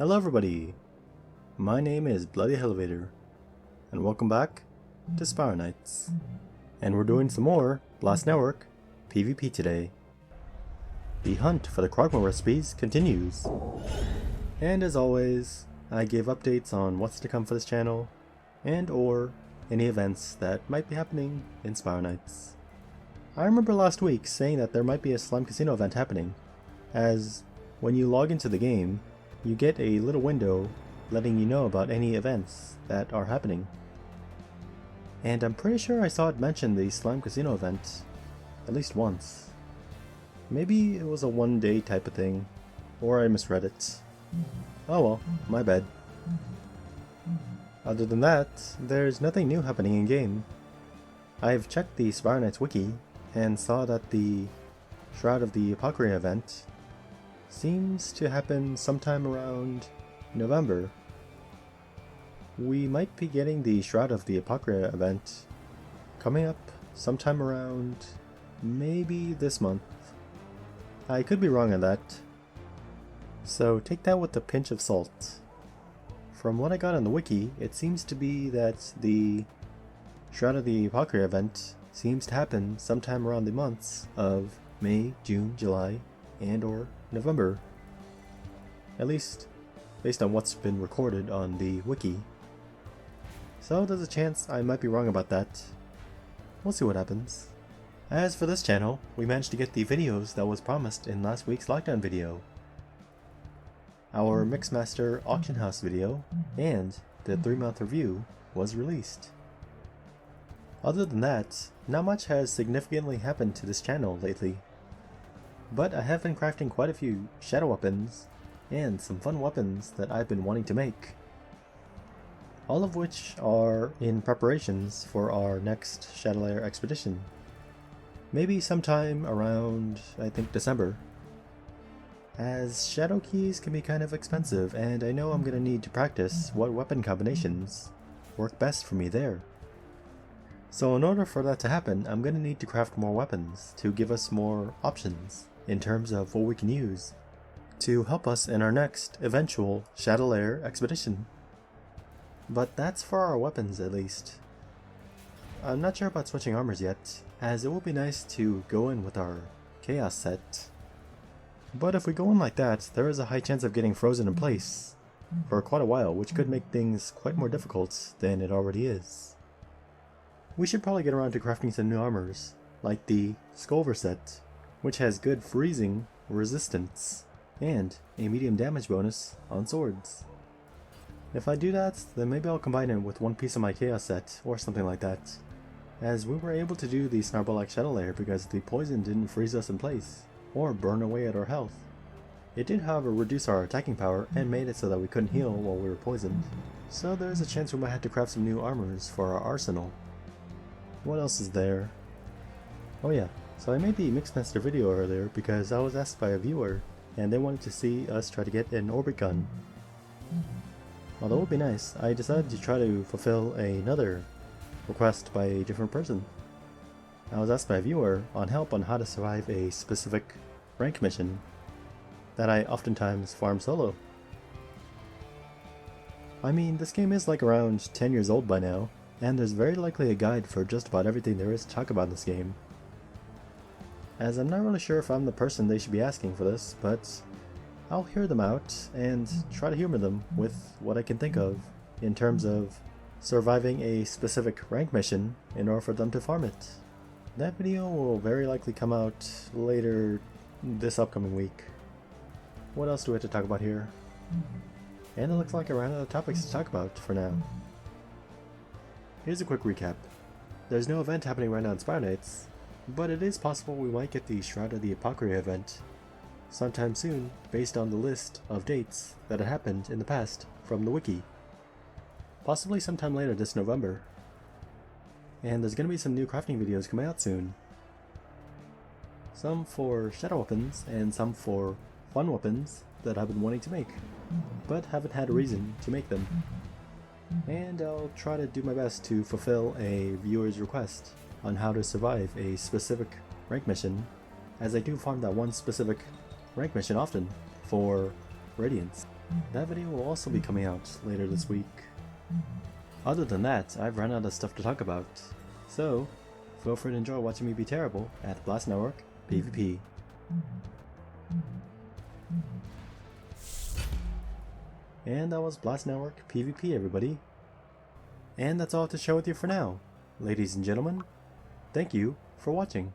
Hello everybody, my name is Bloody Elevator, and welcome back to Spire Nights. And we're doing some more Blast Network PvP today. The hunt for the krogmo recipes continues. And as always, I give updates on what's to come for this channel, and or any events that might be happening in Spire Nights. I remember last week saying that there might be a Slime Casino event happening, as when you log into the game, you get a little window letting you know about any events that are happening. And I'm pretty sure I saw it mention the Slime Casino event at least once. Maybe it was a one-day type of thing, or I misread it. Oh well, my bad. Other than that, there's nothing new happening in-game. I've checked the Spire Nights wiki and saw that the Shroud of the Apocalypse event seems to happen sometime around November. We might be getting the Shroud of the Apocalypse event coming up sometime around maybe this month. I could be wrong on that, so take that with a pinch of salt. From what I got on the wiki, it seems to be that the Shroud of the Apocalypse event seems to happen sometime around the months of May, June, July, and or November. At least based on what's been recorded on the wiki. So there's a chance I might be wrong about that. We'll see what happens. As for this channel, we managed to get the videos that was promised in last week's lockdown video. Our Mixmaster auction house video and the 3-month review was released. Other than that, not much has significantly happened to this channel lately. But I have been crafting quite a few shadow weapons and some fun weapons that I've been wanting to make. All of which are in preparations for our next Shadow Lair expedition. Maybe sometime around, I think, December. As shadow keys can be kind of expensive, and I know I'm going to need to practice what weapon combinations work best for me there. So in order for that to happen, I'm going to need to craft more weapons to give us more options in terms of what we can use to help us in our next eventual Shadow Lair expedition. But that's for our weapons at least. I'm not sure about switching armors yet, as it will be nice to go in with our Chaos set. But if we go in like that, there is a high chance of getting frozen in place for quite a while, which could make things quite more difficult than it already is. We should probably get around to crafting some new armors, like the Skulver set, which has good freezing resistance and a medium damage bonus on swords. If I do that, then maybe I'll combine it with one piece of my Chaos set or something like that, as we were able to do the Snarble-like Shadow Lair because the poison didn't freeze us in place or burn away at our health. It did, however, reduce our attacking power and made it so that we couldn't heal while we were poisoned, so there's a chance we might have to craft some new armors for our arsenal. What else is there? Oh yeah, so I made the Mixmaster video earlier because I was asked by a viewer and they wanted to see us try to get an orbit gun. Although it would be nice, I decided to try to fulfill another request by a different person. I was asked by a viewer on help on how to survive a specific rank mission that I oftentimes farm solo. I mean, this game is like around 10 years old by now, and there's very likely a guide for just about everything there is to talk about in this game. As I'm not really sure if I'm the person they should be asking for this, but I'll hear them out and try to humor them with what I can think of in terms of surviving a specific rank mission in order for them to farm it. That video will very likely come out later this upcoming week. What else do we have to talk about here? And it looks like I ran out of topics to talk about for now. Here's a quick recap. There's no event happening right now in Spire Nights, but it is possible we might get the Shroud of the Apocalypse event sometime soon based on the list of dates that had happened in the past from the wiki. Possibly sometime later this November. And there's going to be some new crafting videos coming out soon. Some for shadow weapons and some for fun weapons that I've been wanting to make, but haven't had a reason to make them. And I'll try to do my best to fulfill a viewer's request on how to survive a specific rank mission, as I do farm that one specific rank mission often for Radiance. That video will also be coming out later this week. Other than that, I've run out of stuff to talk about, so feel free to enjoy watching me be terrible at Blast Network PvP. And that was Blast Network PvP, everybody. And that's all I have to share with you for now. Ladies and gentlemen, thank you for watching.